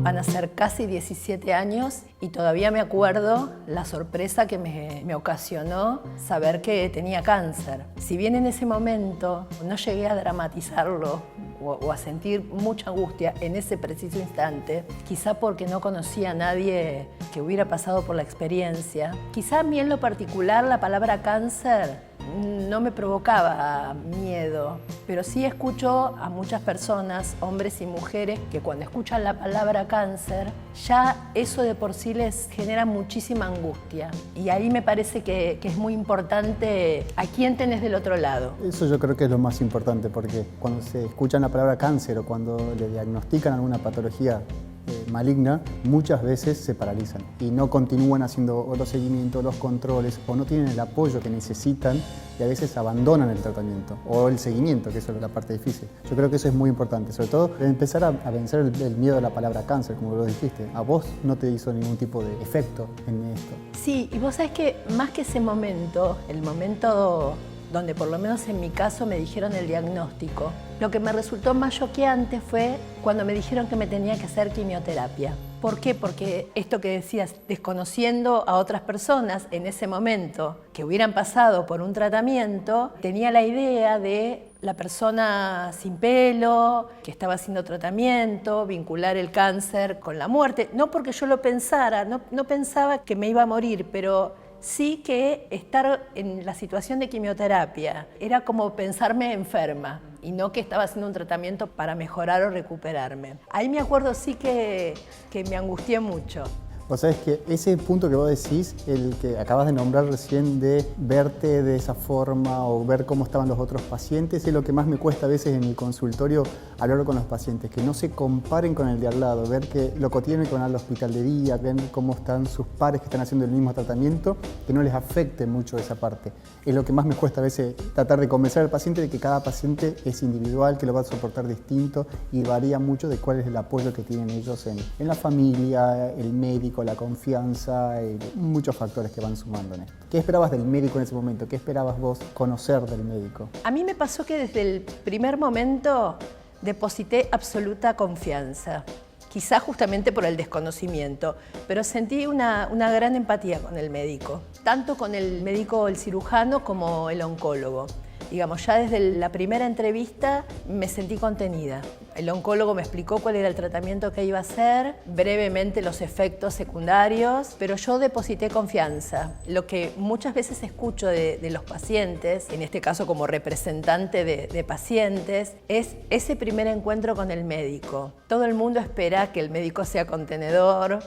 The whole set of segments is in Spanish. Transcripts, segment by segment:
Van a ser casi 17 años y todavía me acuerdo la sorpresa que me ocasionó saber que tenía cáncer. Si bien en ese momento no llegué a dramatizarlo o a sentir mucha angustia en ese preciso instante, quizá porque no conocía a nadie que hubiera pasado por la experiencia, quizá a mí en lo particular la palabra cáncer no me provocaba miedo, pero sí escucho a muchas personas, hombres y mujeres, que cuando escuchan la palabra cáncer, ya eso de por sí les genera muchísima angustia. Y ahí me parece que es muy importante a quién tenés del otro lado. Eso yo creo que es lo más importante, porque cuando se escuchan la palabra cáncer o cuando le diagnostican alguna patología maligna, muchas veces se paralizan y no continúan haciendo los seguimientos, los controles, o no tienen el apoyo que necesitan y a veces abandonan el tratamiento o el seguimiento, que eso es la parte difícil. Yo creo que eso es muy importante, sobre todo empezar a vencer el miedo a la palabra cáncer, como lo dijiste. A vos no te hizo ningún tipo de efecto en esto. Sí, y vos sabés que más que ese momento, el momento donde por lo menos en mi caso me dijeron el diagnóstico, lo que me resultó más choqueante fue cuando me dijeron que me tenía que hacer quimioterapia. ¿Por qué? Porque esto que decías, desconociendo a otras personas en ese momento que hubieran pasado por un tratamiento, tenía la idea de la persona sin pelo, que estaba haciendo tratamiento, vincular el cáncer con la muerte. No porque yo lo pensara, no pensaba que me iba a morir, pero sí que estar en la situación de quimioterapia era como pensarme enferma y no que estaba haciendo un tratamiento para mejorar o recuperarme. Ahí me acuerdo sí que me angustié mucho. Vos sabés que ese punto que vos decís, el que acabas de nombrar recién de verte de esa forma o ver cómo estaban los otros pacientes, es lo que más me cuesta a veces en el consultorio hablar con los pacientes, que no se comparen con el de al lado, ver que lo cotidiano que van al hospital de día, ver cómo están sus pares que están haciendo el mismo tratamiento, que no les afecte mucho esa parte. Es lo que más me cuesta a veces tratar de convencer al paciente de que cada paciente es individual, que lo va a soportar distinto y varía mucho de cuál es el apoyo que tienen ellos en la familia, el médico, la confianza y muchos factores que van sumando en esto. ¿Qué esperabas del médico en ese momento? ¿Qué esperabas vos conocer del médico? A mí me pasó que desde el primer momento deposité absoluta confianza, quizás justamente por el desconocimiento, pero sentí una gran empatía con el médico, tanto con el médico, el cirujano, como el oncólogo. Digamos, ya desde la primera entrevista me sentí contenida. El oncólogo me explicó cuál era el tratamiento que iba a hacer, brevemente los efectos secundarios, pero yo deposité confianza. Lo que muchas veces escucho de los pacientes, en este caso como representante de pacientes, es ese primer encuentro con el médico. Todo el mundo espera que el médico sea contenedor.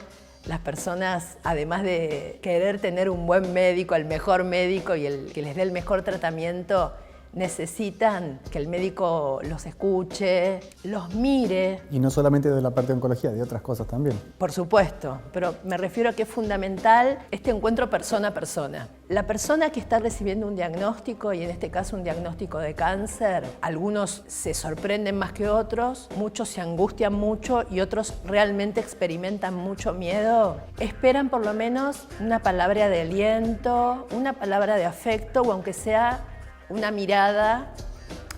Las personas, además de querer tener un buen médico, el mejor médico y el que les dé el mejor tratamiento, necesitan que el médico los escuche, los mire. Y no solamente de la parte de oncología, de otras cosas también. Por supuesto, pero me refiero a que es fundamental este encuentro persona a persona. La persona que está recibiendo un diagnóstico, y en este caso un diagnóstico de cáncer, algunos se sorprenden más que otros, muchos se angustian mucho y otros realmente experimentan mucho miedo. Esperan por lo menos una palabra de aliento, una palabra de afecto o aunque sea una mirada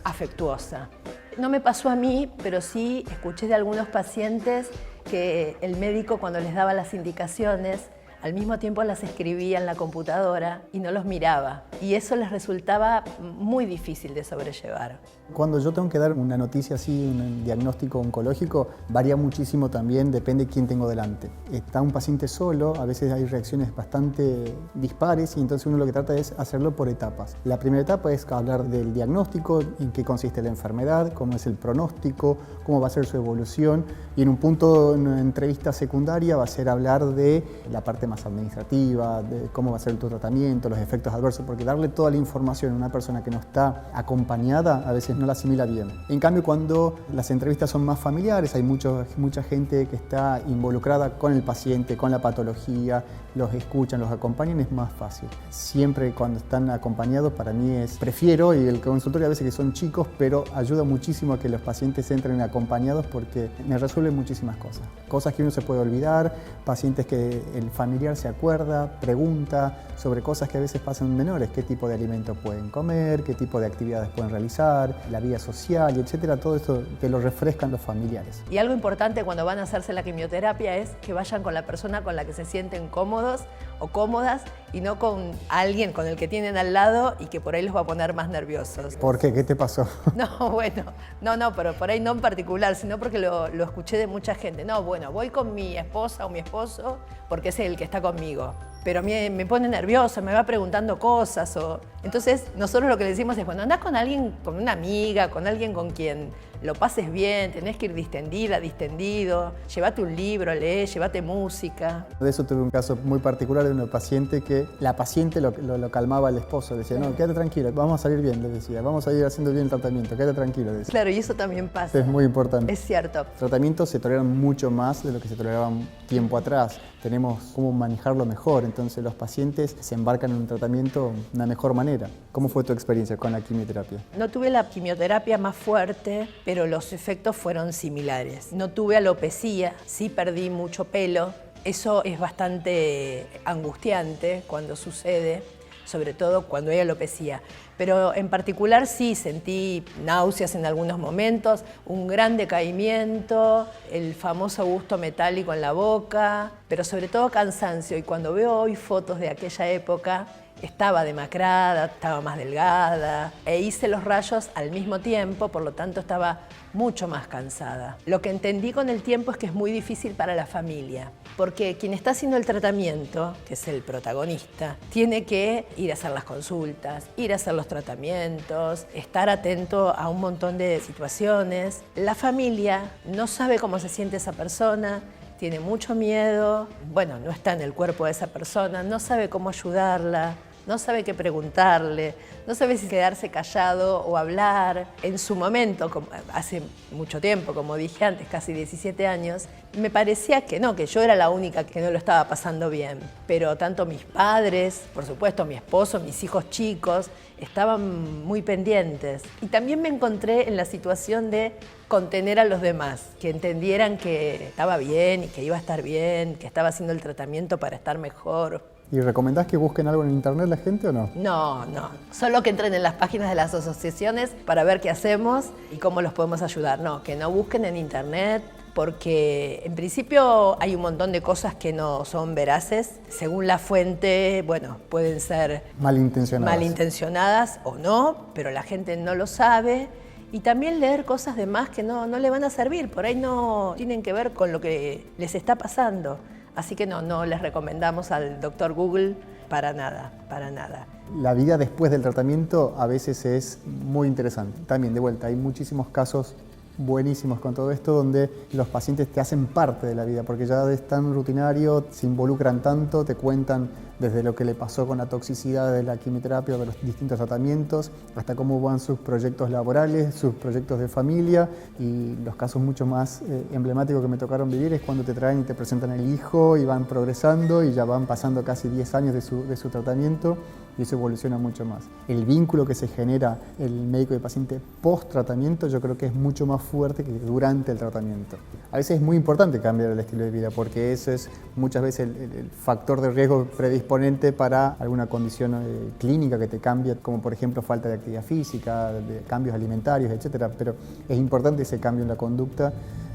afectuosa. No me pasó a mí, pero sí escuché de algunos pacientes que el médico cuando les daba las indicaciones, al mismo tiempo las escribía en la computadora y no los miraba. Y eso les resultaba muy difícil de sobrellevar. Cuando yo tengo que dar una noticia así, un diagnóstico oncológico, varía muchísimo también, depende de quién tengo delante. Está un paciente solo, a veces hay reacciones bastante dispares y entonces uno lo que trata es hacerlo por etapas. La primera etapa es hablar del diagnóstico, en qué consiste la enfermedad, cómo es el pronóstico, cómo va a ser su evolución y en un punto, en una entrevista secundaria, va a ser hablar de la parte más administrativa, de cómo va a ser tu tratamiento, los efectos adversos, porque darle toda la información a una persona que no está acompañada a veces no la asimila bien. En cambio, cuando las entrevistas son más familiares, hay mucha gente que está involucrada con el paciente, con la patología, los escuchan, los acompañan, es más fácil. Siempre cuando están acompañados, para mí prefiero, y el consultorio a veces que son chicos, pero ayuda muchísimo a que los pacientes entren acompañados porque me resuelven muchísimas cosas. Cosas que uno se puede olvidar, pacientes que el familiar familiar se acuerda, pregunta sobre cosas que a veces pasan menores, qué tipo de alimento pueden comer, qué tipo de actividades pueden realizar, la vida social, etcétera, todo esto que lo refrescan los familiares. Y algo importante cuando van a hacerse la quimioterapia es que vayan con la persona con la que se sienten cómodos o cómodas y no con alguien con el que tienen al lado y que por ahí los va a poner más nerviosos. ¿Por qué? ¿Qué te pasó? No, bueno, no, pero por ahí no en particular, sino porque lo escuché de mucha gente. No, bueno, voy con mi esposa o mi esposo porque es el que está conmigo. Pero me pone nerviosa, me va preguntando cosas. Entonces, nosotros lo que le decimos es, cuando andás con alguien, con una amiga, con alguien con quien lo pases bien, tenés que ir distendida, distendido, llévate un libro, lee, llévate música. De eso tuve un caso muy particular de una paciente que la paciente lo calmaba al esposo, decía, no, quédate tranquilo, vamos a salir bien, le decía, vamos a ir haciendo bien el tratamiento, quédate tranquilo, decía. Claro, y eso también pasa. Es muy importante. Es cierto. Los tratamientos se toleran mucho más de lo que se toleraban tiempo atrás. Tenemos cómo manejarlo mejor, entonces los pacientes se embarcan en un tratamiento de una mejor manera. ¿Cómo fue tu experiencia con la quimioterapia? No tuve la quimioterapia más fuerte, pero los efectos fueron similares. No tuve alopecia, sí perdí mucho pelo. Eso es bastante angustiante cuando sucede, sobre todo cuando hay alopecia. Pero en particular sí sentí náuseas en algunos momentos, un gran decaimiento, el famoso gusto metálico en la boca, pero sobre todo cansancio. Y cuando veo hoy fotos de aquella época, estaba demacrada, estaba más delgada, e hice los rayos al mismo tiempo, por lo tanto estaba mucho más cansada. Lo que entendí con el tiempo es que es muy difícil para la familia, porque quien está haciendo el tratamiento, que es el protagonista, tiene que ir a hacer las consultas, ir a hacer los tratamientos, estar atento a un montón de situaciones. La familia no sabe cómo se siente esa persona, tiene mucho miedo, bueno, no está en el cuerpo de esa persona, no sabe cómo ayudarla, no sabe qué preguntarle, no sabe si quedarse callado o hablar. En su momento, hace mucho tiempo, como dije antes, casi 17 años, me parecía que no, que yo era la única que no lo estaba pasando bien. Pero tanto mis padres, por supuesto mi esposo, mis hijos chicos, estaban muy pendientes. Y también me encontré en la situación de contener a los demás, que entendieran que estaba bien y que iba a estar bien, que estaba haciendo el tratamiento para estar mejor. ¿Y recomendás que busquen algo en internet la gente o no? No, solo que entren en las páginas de las asociaciones para ver qué hacemos y cómo los podemos ayudar. No, que no busquen en internet, porque en principio hay un montón de cosas que no son veraces. Según la fuente, bueno, pueden ser malintencionadas o no, pero la gente no lo sabe. Y también leer cosas de más que no le van a servir, por ahí no tienen que ver con lo que les está pasando. Así que no les recomendamos al doctor Google para nada, para nada. La vida después del tratamiento a veces es muy interesante. También, de vuelta, hay muchísimos casos buenísimos con todo esto donde los pacientes te hacen parte de la vida porque ya es tan rutinario, se involucran tanto, te cuentan desde lo que le pasó con la toxicidad de la quimioterapia o de los distintos tratamientos hasta cómo van sus proyectos laborales, sus proyectos de familia, y los casos mucho más emblemáticos que me tocaron vivir es cuando te traen y te presentan el hijo y van progresando y ya van pasando casi 10 años de su tratamiento y eso evoluciona mucho más. El vínculo que se genera el médico y el paciente post-tratamiento yo creo que es mucho más fuerte que durante el tratamiento. A veces es muy importante cambiar el estilo de vida porque eso es muchas veces el factor de riesgo predisponente para alguna condición clínica que te cambia, como por ejemplo falta de actividad física, de cambios alimentarios, etc. Pero es importante ese cambio en la conducta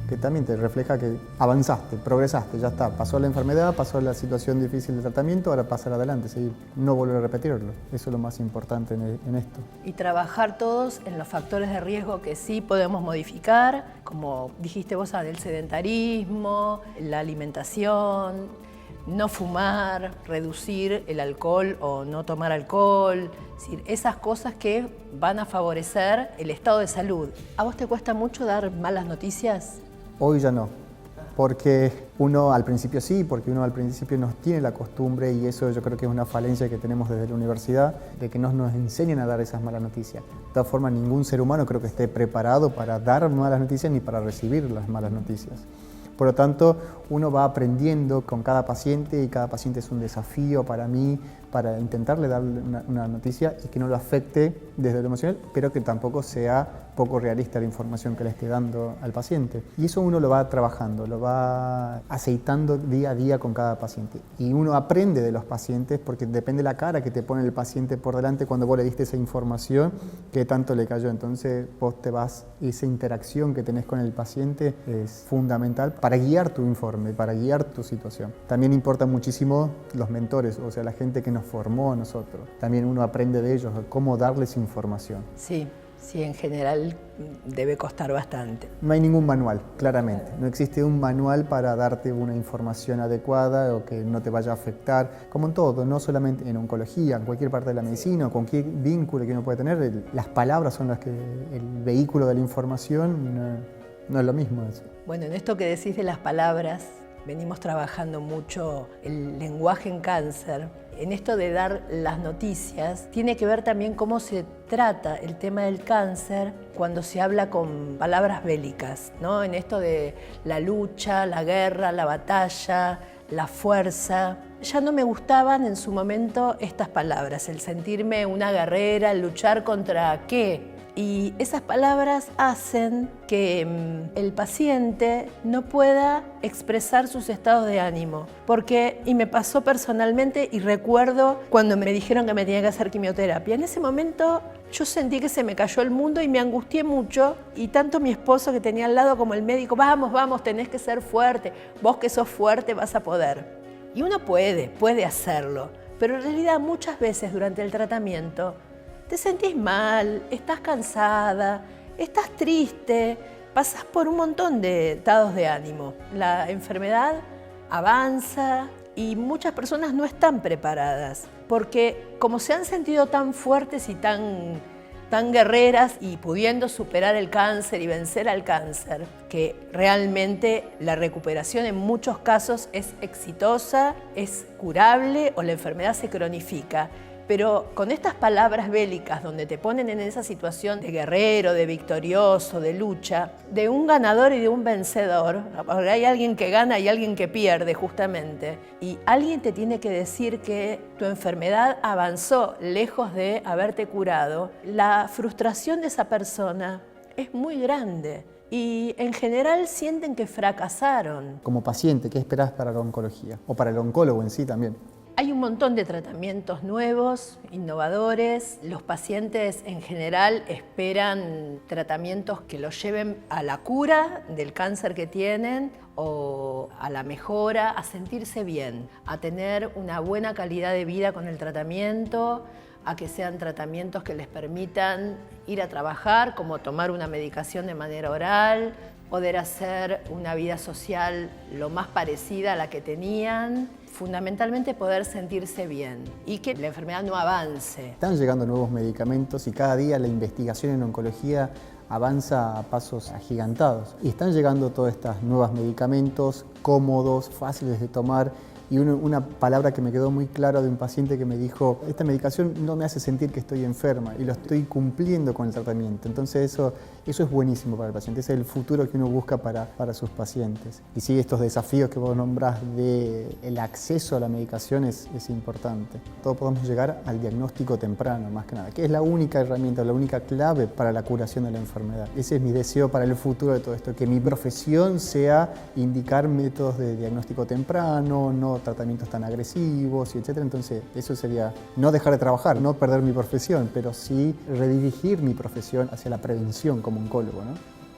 que también te refleja que avanzaste, progresaste, ya está, pasó la enfermedad, pasó la situación difícil de tratamiento, ahora pasar adelante, seguir, no volver a repetirlo. Eso es lo más importante en esto. Y trabajar todos en los factores de riesgo que sí podemos modificar, como dijiste vos, el sedentarismo, la alimentación, no fumar, reducir el alcohol o no tomar alcohol, es decir, esas cosas que van a favorecer el estado de salud. ¿A vos te cuesta mucho dar malas noticias? Hoy ya no, porque uno al principio sí, porque uno al principio no tiene la costumbre y eso yo creo que es una falencia que tenemos desde la universidad, de que no nos enseñen a dar esas malas noticias. De todas formas, ningún ser humano creo que esté preparado para dar malas noticias ni para recibir las malas noticias. Por lo tanto, uno va aprendiendo con cada paciente y cada paciente es un desafío para mí para intentarle darle una noticia y que no lo afecte desde lo emocional, pero que tampoco sea poco realista la información que le esté dando al paciente. Y eso uno lo va trabajando, lo va aceitando día a día con cada paciente. Y uno aprende de los pacientes porque depende de la cara que te pone el paciente por delante cuando vos le diste esa información, que tanto le cayó. Entonces vos te vas, esa interacción que tenés con el paciente es fundamental para guiar tu informe, para guiar tu situación. También importa muchísimo los mentores, o sea, la gente que nos formó a nosotros. También uno aprende de ellos, cómo darles información. Sí. Sí, en general debe costar bastante. No hay ningún manual, claramente. No existe un manual para darte una información adecuada o que no te vaya a afectar, como en todo, no solamente en oncología, en cualquier parte de la medicina, o cualquier vínculo que uno puede tener. Las palabras son las que, el vehículo de la información, no es lo mismo eso. Bueno, en esto que decís de las palabras, venimos trabajando mucho el lenguaje en cáncer. En esto de dar las noticias, tiene que ver también cómo se trata el tema del cáncer cuando se habla con palabras bélicas, ¿no? En esto de la lucha, la guerra, la batalla, la fuerza. Ya no me gustaban en su momento estas palabras, el sentirme una guerrera, el luchar contra qué. Y esas palabras hacen que el paciente no pueda expresar sus estados de ánimo. Y me pasó personalmente y recuerdo cuando me dijeron que me tenía que hacer quimioterapia. En ese momento yo sentí que se me cayó el mundo y me angustié mucho. Y tanto mi esposo que tenía al lado como el médico, vamos, vamos, tenés que ser fuerte. Vos que sos fuerte vas a poder. Y uno puede hacerlo. Pero en realidad muchas veces durante el tratamiento te sentís mal, estás cansada, estás triste, pasás por un montón de estados de ánimo. La enfermedad avanza y muchas personas no están preparadas porque como se han sentido tan fuertes y tan guerreras y pudiendo superar el cáncer y vencer al cáncer, que realmente la recuperación en muchos casos es exitosa, es curable o la enfermedad se cronifica. Pero con estas palabras bélicas donde te ponen en esa situación de guerrero, de victorioso, de lucha, de un ganador y de un vencedor, porque hay alguien que gana y alguien que pierde justamente, y alguien te tiene que decir que tu enfermedad avanzó lejos de haberte curado, la frustración de esa persona es muy grande. Y en general sienten que fracasaron. Como paciente, ¿qué esperás para la oncología? O para el oncólogo en sí también. Hay un montón de tratamientos nuevos, innovadores. Los pacientes en general esperan tratamientos que los lleven a la cura del cáncer que tienen o a la mejora, a sentirse bien, a tener una buena calidad de vida con el tratamiento, a que sean tratamientos que les permitan ir a trabajar, como tomar una medicación de manera oral, poder hacer una vida social lo más parecida a la que tenían, fundamentalmente poder sentirse bien y que la enfermedad no avance. Están llegando nuevos medicamentos y cada día la investigación en oncología avanza a pasos agigantados. Y están llegando todos estos nuevos medicamentos cómodos, fáciles de tomar. Y una palabra que me quedó muy clara de un paciente que me dijo: esta medicación no me hace sentir que estoy enferma y lo estoy cumpliendo con el tratamiento. Entonces eso es buenísimo para el paciente, ese es el futuro que uno busca para sus pacientes. Y sí, estos desafíos que vos nombrás del acceso a la medicación es importante. Todos podemos llegar al diagnóstico temprano, más que nada, que es la única herramienta, la única clave para la curación de la enfermedad. Ese es mi deseo para el futuro de todo esto, que mi profesión sea indicar métodos de diagnóstico temprano, no tratamientos tan agresivos, etc. Entonces, eso sería no dejar de trabajar, no perder mi profesión, pero sí redirigir mi profesión hacia la prevención como oncólogo, ¿no?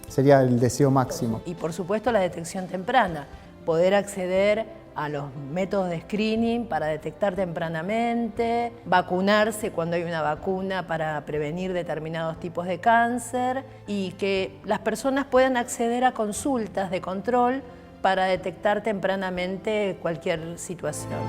Sería el deseo máximo. Y por supuesto la detección temprana, poder acceder a los métodos de screening para detectar tempranamente, vacunarse cuando hay una vacuna para prevenir determinados tipos de cáncer y que las personas puedan acceder a consultas de control para detectar tempranamente cualquier situación.